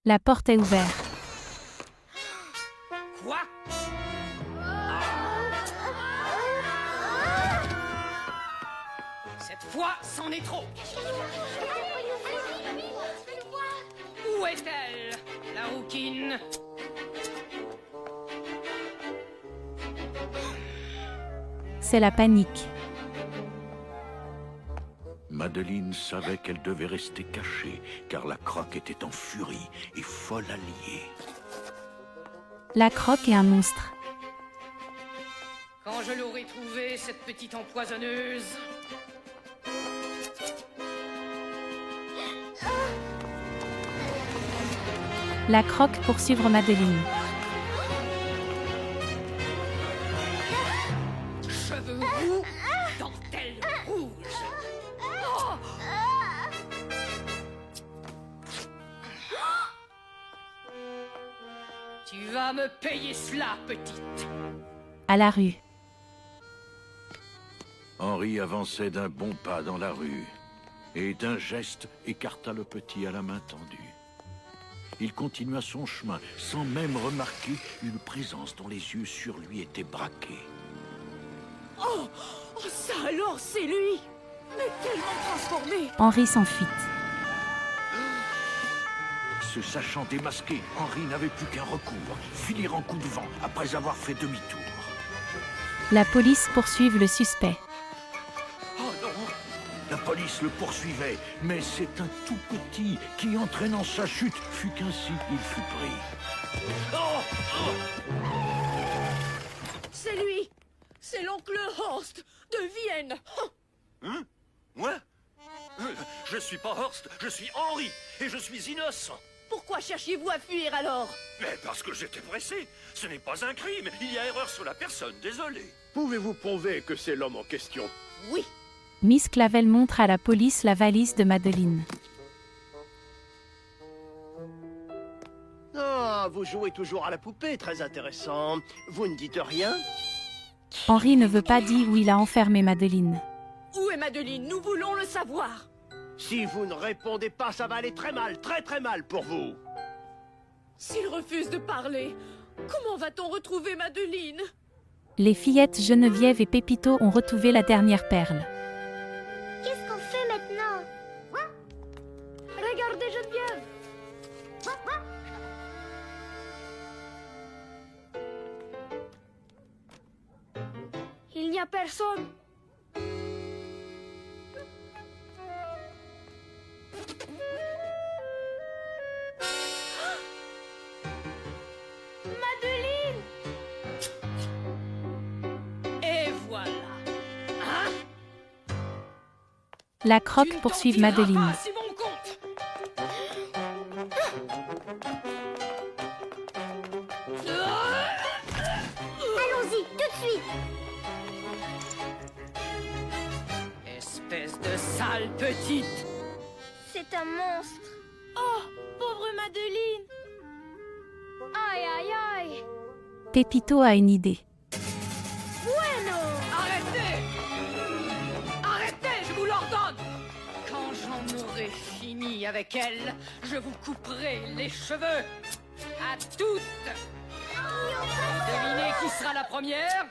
La porte est ouverte. Quoi? Cette fois, c'en est trop. Où est-elle, la rouquine? C'est la panique. Madeleine savait qu'elle devait rester cachée, car la Croque était en furie et folle alliée. La Croque est un monstre. Quand je l'aurai trouvée, cette petite empoisonneuse. La Croque poursuivre Madeleine. Cheveux roux, dentelle rouge. Oh! Tu vas me payer cela, petite. À la rue. Henri avançait d'un bon pas dans la rue, et d'un geste écarta le petit à la main tendue. Il continua son chemin, sans même remarquer une présence dont les yeux sur lui étaient braqués. Oh, ça alors, c'est lui! Mais tellement transformé! Henri s'enfuit. Se sachant démasqué, Henri n'avait plus qu'un recours, filer en coup de vent après avoir fait demi-tour. La police poursuit le suspect. Oh non! La police le poursuivait, mais c'est un tout petit qui, entraînant sa chute, fut qu'ainsi il fut pris. Oh! C'est lui! C'est l'oncle Horst de Vienne! Hein? Moi? Je suis pas Horst, je suis Henri, et je suis innocent. Pourquoi cherchiez-vous à fuir alors? Mais parce que j'étais pressé. Ce n'est pas un crime, il y a erreur sur la personne, désolé. Pouvez-vous prouver que c'est l'homme en question? Oui! Miss Clavel montre à la police la valise de Madeleine. Ah, vous jouez toujours à la poupée, très intéressant. Vous ne dites rien? Henri ne veut pas dire où il a enfermé Madeleine. Où est Madeleine? Nous voulons le savoir! Si vous ne répondez pas, ça va aller très mal pour vous. S'il refuse de parler, comment va-t-on retrouver Madeleine? Les fillettes Geneviève et Pépito ont retrouvé la dernière perle. Qu'est-ce qu'on fait maintenant? Regardez Geneviève! Il n'y a personne. Madeleine! Et voilà. Hein? La Tu Croque ne poursuit t'en tireras Madeleine. pas, c'est mon compte. Allons-y, tout de suite. Espèce de sale petite. C'est un monstre. Oh, pauvre Madeleine! Aïe, aïe, aïe. Pépito a une idée. Bueno. Arrêtez! Arrêtez, je vous l'ordonne! Quand j'en aurai fini avec elle, je vous couperai les cheveux. À toutes! Devinez qui sera la première?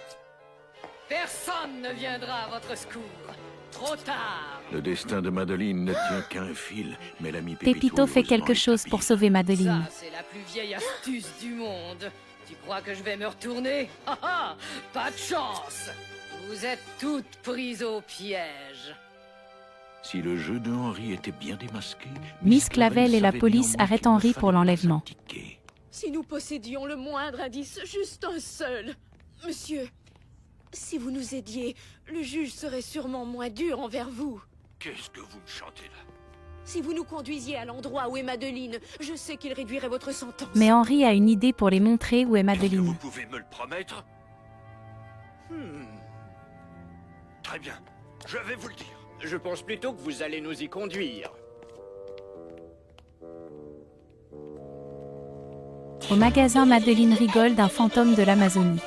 Personne ne viendra à votre secours. Trop tard. Le destin de Madeleine ne tient qu'à un fil, mais l'ami Pépito fait quelque chose pour sauver Madeleine. Ça, c'est la plus vieille astuce du monde. Tu crois que je vais me retourner? Ha ha! Pas de chance! Vous êtes toutes prises au piège. Si le jeu de Henri était bien démasqué, Miss Clavel et la savait police néanmoins arrêtent qu'il ne Henri pour fallait pas l'enlèvement. s'indiquer. Si nous possédions le moindre indice, juste un seul. Monsieur, si vous nous aidiez, le juge serait sûrement moins dur envers vous. Qu'est-ce que vous me chantez là? Si vous nous conduisiez à l'endroit où est Madeleine, je sais qu'il réduirait votre sentence. Mais Henri a une idée pour les montrer où est Est-ce que vous Madeleine. pouvez me le promettre? Très bien, je vais vous le dire. Je pense plutôt que vous allez nous y conduire. Au magasin, Madeleine rigole d'un fantôme de l'Amazonie.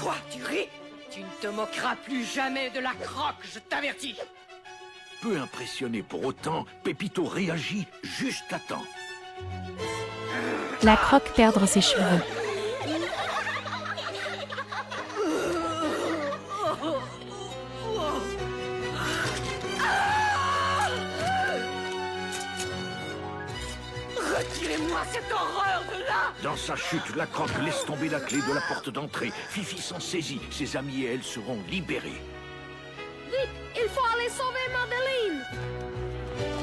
Quoi? Tu ris? Tu ne te moqueras plus jamais de la Croque, je t'avertis. Peu impressionné pour autant, Pépito réagit juste à temps. La croque perdre ses cheveux. Retirez-moi cette horreur de là! Dans sa chute, la croque laisse tomber la clé de la porte d'entrée. Fifi s'en saisit. Ses amis et elle seront libérés. Il faut aller sauver Madeleine.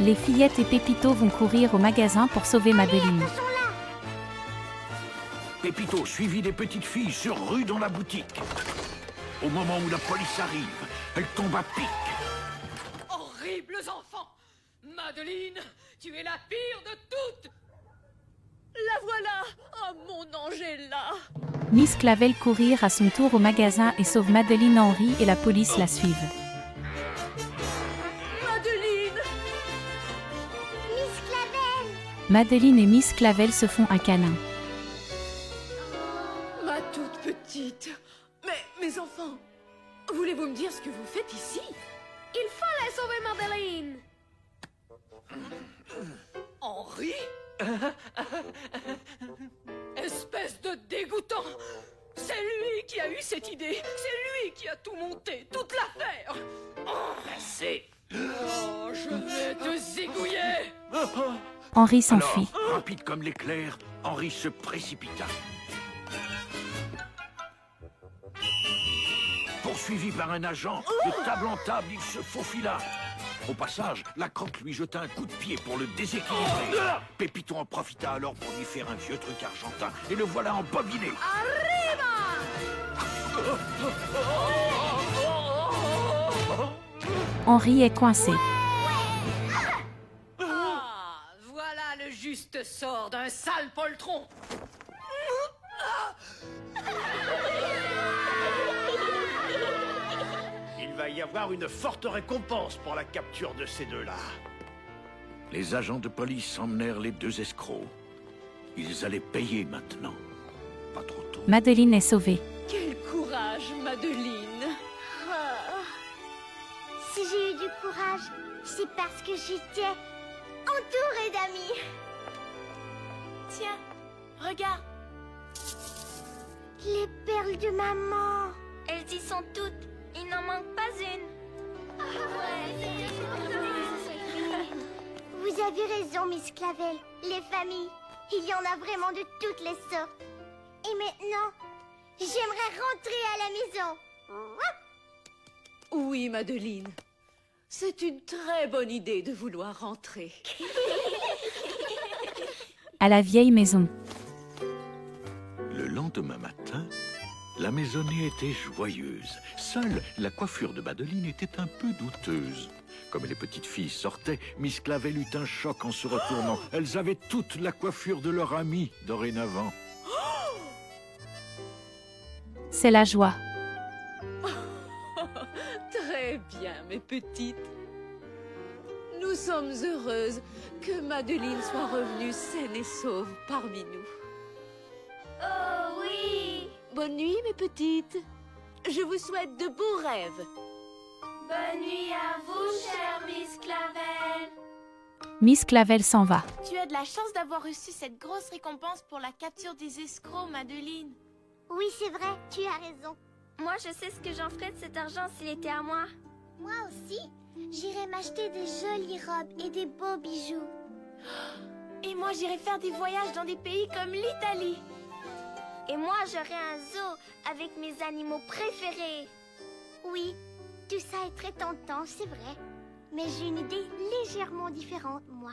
Les fillettes et Pépito vont courir au magasin pour sauver Madeleine. Pépito, suivi des petites filles, se rue dans la boutique. Au moment où la police arrive, elle tombe à pic. Horribles enfants! Madeleine, tu es la pire de toutes! La voilà! Oh, mon Angela! Miss Clavel courir à son tour au magasin et sauve Madeleine, Henri et la police la suivent. Madeleine! Miss Clavel. Madeleine et Miss Clavel se font un câlin. Ma toute petite. Mais, mes enfants, voulez-vous me dire ce que vous faites ici? Il faut aller sauver Madeleine. Henri? Espèce de dégoûtant! C'est lui qui a eu cette idée! C'est lui qui a tout monté, toute l'affaire! Assez. Oh, je vais te zigouiller! Henri s'enfuit. Alors, rapide comme l'éclair, Henri se précipita. Poursuivi par un agent, de table en table, il se faufila. Au passage, la croque lui jeta un coup de pied pour le déséquilibrer. Pépito en profita alors pour lui faire un vieux truc argentin et le voilà embobiné. Henri est coincé. Ah, voilà le juste sort d'un sale poltron! Il va y avoir une forte récompense pour la capture de ces deux-là. Les agents de police emmenèrent les deux escrocs. Ils allaient payer maintenant. Pas trop tôt. Madeleine est sauvée. Quel courage, Madeleine! Oh. Si j'ai eu du courage, c'est parce que j'étais entourée d'amis. Tiens, regarde. Les perles de maman. Elles y sont toutes. Il n'en manque pas une. Vous avez raison, Miss Clavel. Les familles, il y en a vraiment de toutes les sortes. Et maintenant, j'aimerais rentrer à la maison. Oui, Madeleine. C'est une très bonne idée de vouloir rentrer. À la vieille maison. Le lendemain matin, la maisonnée était joyeuse. Seule la coiffure de Madeleine était un peu douteuse. Comme les petites filles sortaient, Miss Clavel eut un choc en se retournant. Elles avaient toute la coiffure de leur amie dorénavant. C'est la joie. Très bien, mes petites. Nous sommes heureuses que Madeleine soit revenue saine et sauve parmi nous. Oh oui! Bonne nuit, mes petites. Je vous souhaite de beaux rêves. Bonne nuit à vous, chère Miss Clavel. Miss Clavel s'en va. Tu as de la chance d'avoir reçu cette grosse récompense pour la capture des escrocs, Madeleine. Oui, c'est vrai, tu as raison. Moi, je sais ce que j'en ferais de cet argent s'il était à moi. Moi aussi. J'irais m'acheter des jolies robes et des beaux bijoux. Et moi, j'irai faire des voyages dans des pays comme l'Italie. Et moi, j'aurais un zoo avec mes animaux préférés. Oui, tout ça est très tentant, c'est vrai. Mais j'ai une idée légèrement différente, moi.